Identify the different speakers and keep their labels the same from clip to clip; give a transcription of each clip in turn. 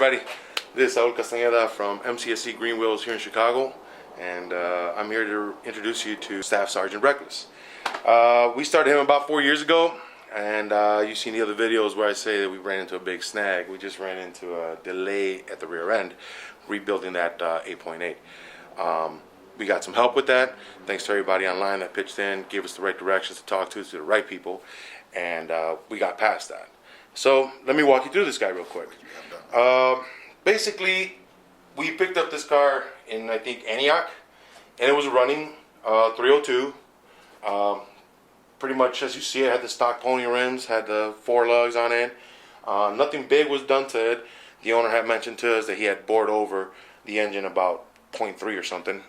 Speaker 1: everybody. This is Saul Castañeda from mcscgreenwheels here in Chicago, and I'm here to introduce you to Staff Sergeant Reckless. We started him about 4 years ago, and you've seen the other videos where I say that we ran into a big snag. We just ran into a delay at the rear end, rebuilding that 8.8. We got some help with that, thanks to everybody online that pitched in, gave us the right directions to talk to the right people, and we got past that. So let me walk you through this guy real quick. Basically, we picked up this car in, I think, Antioch, and it was running 302. Pretty much as you see, it had the stock pony rims, had the 4 lugs on it. Nothing big was done to it. The owner had mentioned to us that he had bored over the engine about 0.3 or something.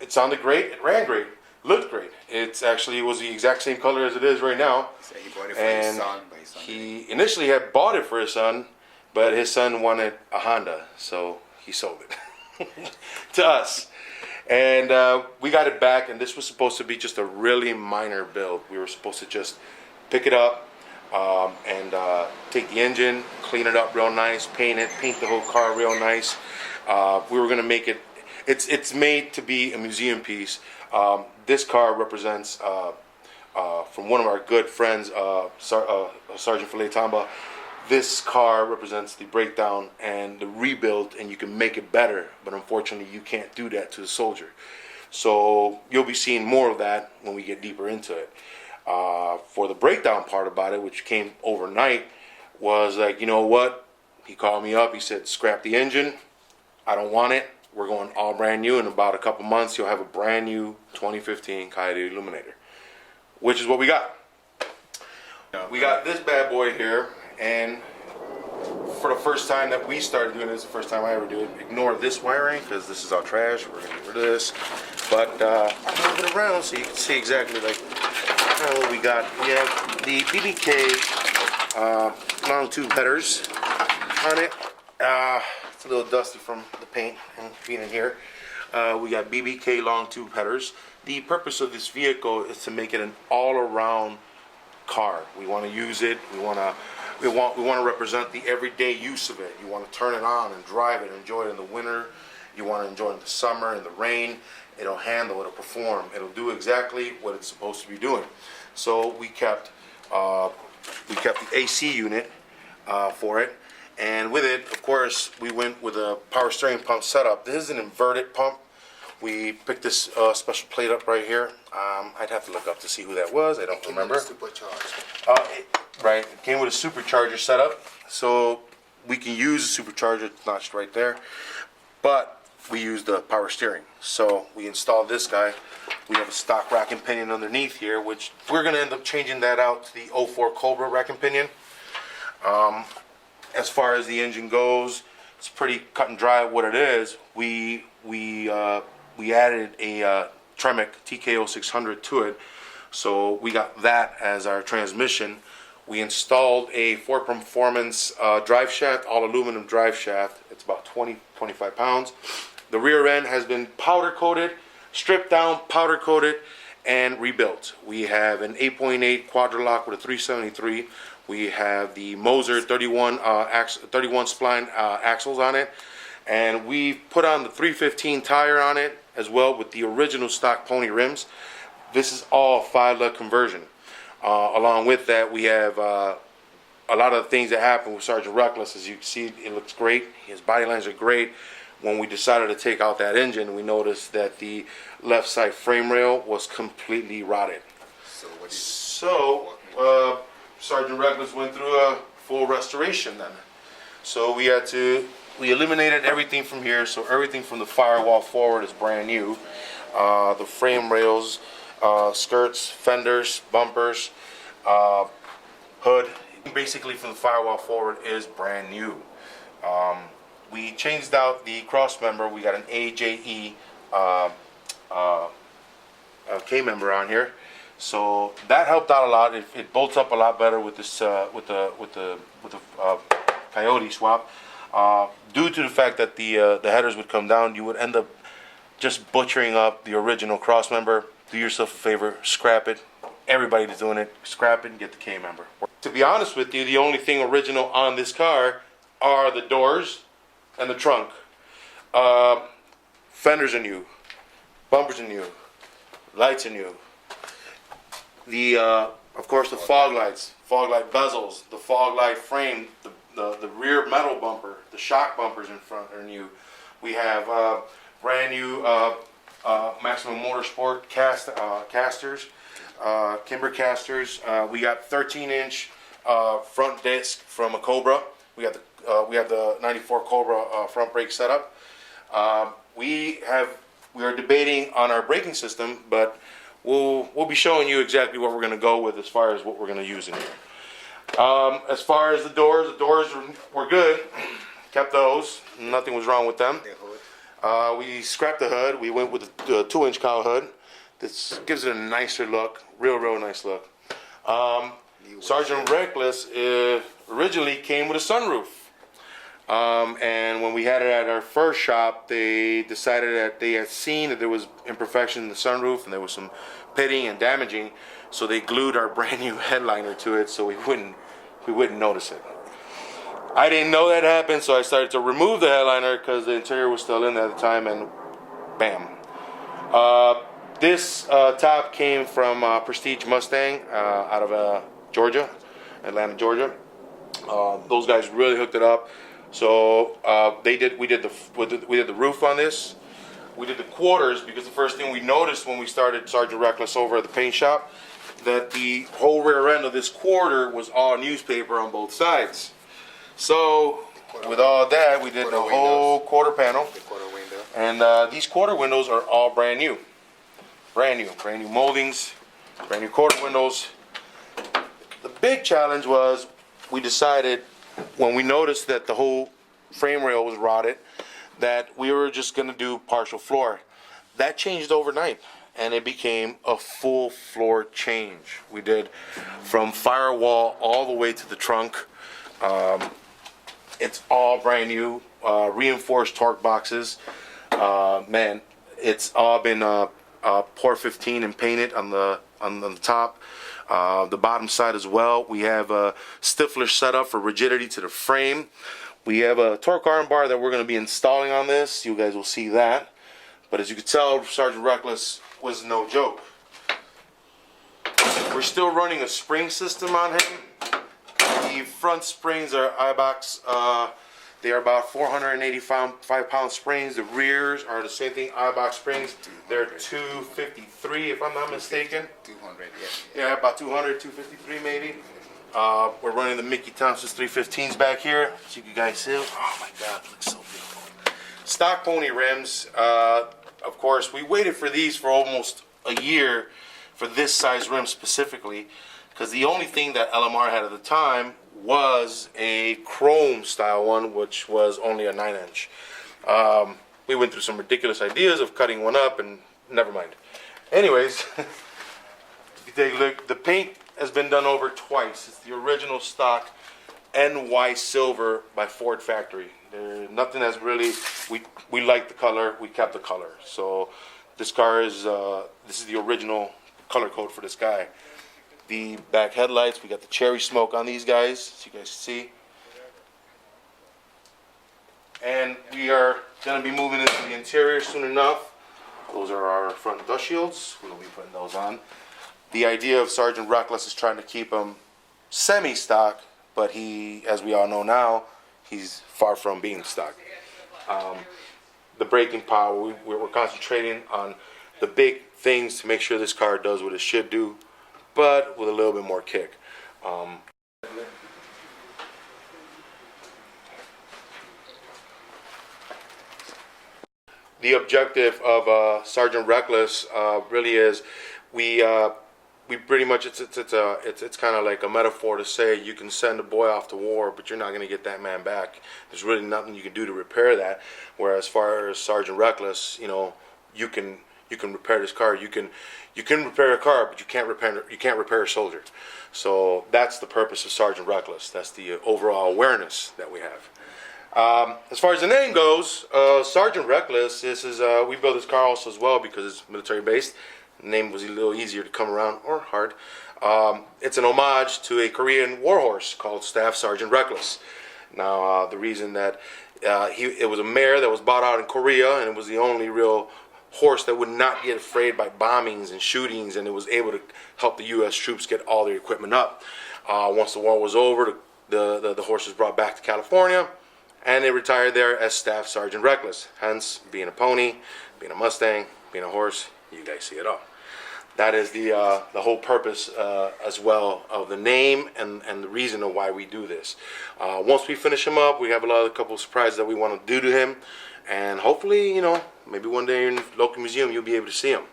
Speaker 1: It sounded great, it ran great, looked great. It was the exact same color as it is right now.
Speaker 2: So he bought it for his son,
Speaker 1: he initially had bought it for his son, but his son wanted a Honda, so he sold it to us. And we got it back, and this was supposed to be just a really minor build. We were supposed to just pick it up and take the engine, clean it up real nice, paint the whole car real nice. We were going to make it, it's made to be a museum piece. This car represents, from one of our good friends, Sergeant Folleh Shar Tamba, this car represents the breakdown and the rebuild, and you can make it better, but unfortunately you can't do that to the soldier. So you'll be seeing more of that when we get deeper into it. For the breakdown part about it, which came overnight, was like, you know what? He called me up, he said, scrap the engine, I don't want it. We're going all brand new. In about a couple months, you'll have a brand new 2015 Coyote Aluminator, which is what we got. We got this bad boy here, and for the first time that we started doing this, the first time I ever do it, ignore this wiring because this is all trash. We're gonna get rid of this, but I'll move it around so you can see exactly like what we got. We have the BBK long tube headers on it. It's a little dusty from the paint and being in here. We got BBK long tube headers. The purpose of this vehicle is to make it an all-around car. We want to use it. We want to represent the everyday use of it. You want to turn it on and drive it, enjoy it in the winter. You want to enjoy it in the summer, in the rain. It'll handle, it'll perform. It'll do exactly what it's supposed to be doing. So we kept the AC unit for it. And with it, of course, we went with a power steering pump setup. This is an inverted pump. We picked this special plate up right here. I'd have to look up to see who that was. I don't remember. Right, it came with a supercharger setup, so we can use a supercharger notched right there, but we use the power steering. So we installed this guy. We have a stock rack and pinion underneath here, which we're going to end up changing that out to the 04 Cobra rack and pinion. As far as the engine goes, it's pretty cut and dry what it is. We added a Tremec TKO 600 to it, so we got that as our transmission. We installed a Ford Performance drive shaft, all aluminum drive shaft. It's about 20-25 pounds. The rear end has been powder coated, stripped down, powder coated, and rebuilt. We have an 8.8 Quadrilock with a 373. We have the Moser 31 spline axles on it, and we put on the 315 tire on it as well with the original stock pony rims. This is all 5-lug conversion. Along with that, we have a lot of the things that happen with Sergeant Reckless. As you can see, it looks great. His body lines are great. When we decided to take out that engine, we noticed that the left side frame rail was completely rotted. So Sergeant Reckless went through a full restoration then. So we eliminated everything from here. So everything from the firewall forward is brand new. The frame rails, skirts, fenders, bumpers, hood, basically from the firewall forward is brand new. We changed out the cross member. We got an AJE K member on here, so that helped out a lot. It bolts up a lot better with this with the Coyote swap. Due to the fact that the headers would come down, you would end up just butchering up the original cross member. Do yourself a favor, scrap it. Everybody that's doing it, scrap it and get the K member. To be honest with you, the only thing original on this car are the doors and the trunk. Fenders are new, bumpers are new, lights are new. The of course the fog lights, fog light bezels, the fog light frame, the rear metal bumper, the shock bumpers in front are new. We have brand new Maximum Motorsport casters, Kimber casters. We got 13-inch front disc from a Cobra. We have the '94 Cobra front brake setup. We are debating on our braking system, but we'll be showing you exactly what we're going to go with as far as what we're going to use in here. As far as the doors were good. Kept those. Nothing was wrong with them. We scrapped the hood. We went with the 2-inch cowl hood. This gives it a nicer look, real nice look. Sergeant Reckless originally came with a sunroof. And when we had it at our first shop, they decided that they had seen that there was imperfection in the sunroof and there was some pitting and damaging, so they glued our brand new headliner to it so we wouldn't notice it. I didn't know that happened, so I started to remove the headliner because the interior was still in there at the time, and bam. This top came from Prestige Mustang out of Georgia, Atlanta, Georgia. Those guys really hooked it up. So we did the roof on this. We did the quarters because the first thing we noticed when we started Sergeant Reckless over at the paint shop, that the whole rear end of this quarter was all newspaper on both sides. So with all that, we did the whole quarter panel. And these quarter windows are all brand new moldings, brand new quarter windows. The big challenge was we decided when we noticed that the whole frame rail was rotted that we were just going to do partial floor. That changed overnight and it became a full floor change. We did from firewall all the way to the trunk. It's all brand new, reinforced torque boxes. Man, it's all been Port 15 and painted on the top. The bottom side as well. We have a Stifler setup for rigidity to the frame. We have a torque arm bar that we're going to be installing on this. You guys will see that. But as you can tell, Sergeant Reckless was no joke. We're still running a spring system on him. The front springs are iBox. They are about 485-pound springs. The rears are the same thing, iBox springs. They're 253, if I'm not mistaken.
Speaker 2: 200,
Speaker 1: yeah. About 200, 253 maybe. We're running the Mickey Thompson's 315s back here, so you guys see. Oh my God, it looks so beautiful. Stock pony rims. Of course, we waited for these for almost a year for this size rim specifically, because the only thing that LMR had at the time was a chrome style one, which was only a 9-inch. We went through some ridiculous ideas of cutting one up, and never mind. Anyways, if you take a look, the paint has been done over twice. It's the original stock NY silver by Ford factory. Nothing has really, we like the color, we kept the color. So this car is, this is the original color code for this guy. The back headlights, we got the cherry smoke on these guys, so you guys see. And we are going to be moving into the interior soon enough. Those are our front dust shields. We'll be putting those on. The idea of Sergeant Reckless is trying to keep them semi-stock, but he, as we all know now, he's far from being stock. The braking power, we're concentrating on the big things to make sure this car does what it should do, but with a little bit more kick. The objective of Sergeant Reckless really is we pretty much it's kind of like a metaphor to say you can send a boy off to war, but you're not going to get that man back. There's really nothing you can do to repair that. Whereas as far as Sergeant Reckless, you know, you can repair this car. You can repair a car, but you can't repair a soldier. So that's the purpose of Sergeant Reckless. That's the overall awareness that we have. As far as the name goes, Sergeant Reckless, this is we built this car also as well because it's military based. The name was a little easier to come around, or hard. It's an homage to a Korean warhorse called Staff Sergeant Reckless. Now, the reason that it was a mare that was bought out in Korea, and it was the only real horse that would not get afraid by bombings and shootings, and it was able to help the U.S. troops get all their equipment up. Once the war was over, the horse was brought back to California, and they retired there as Staff Sergeant Reckless. Hence, being a pony, being a Mustang, being a horse, you guys see it all. That is the whole purpose as well of the name and the reason of why we do this. Once we finish him up, we have a couple of surprises that we want to do to him, and hopefully, you know, maybe one day in the local museum you'll be able to see him.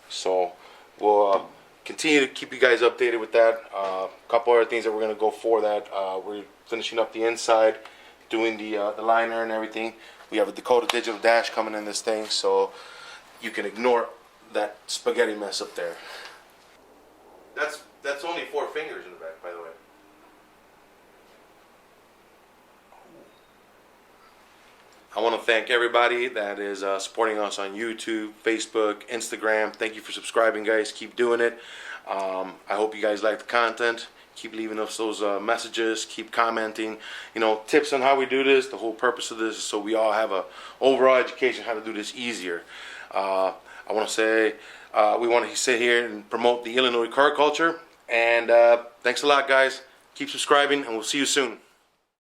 Speaker 1: So we'll continue to keep you guys updated with that. A couple other things that we're going to go for that. We're finishing up the inside, doing the liner and everything. We have a Dakota digital dash coming in this thing, so you can ignore that spaghetti mess up there. That's only 4 fingers in the back, by the way. I want to thank everybody that is supporting us on YouTube, Facebook, Instagram. Thank you for subscribing, guys. Keep doing it. I hope you guys like the content. Keep leaving us those messages. Keep commenting. You know, tips on how we do this. The whole purpose of this is so we all have a overall education how to do this easier. I want to say we want to sit here and promote the Illinois car culture. And thanks a lot, guys. Keep subscribing, and we'll see you soon.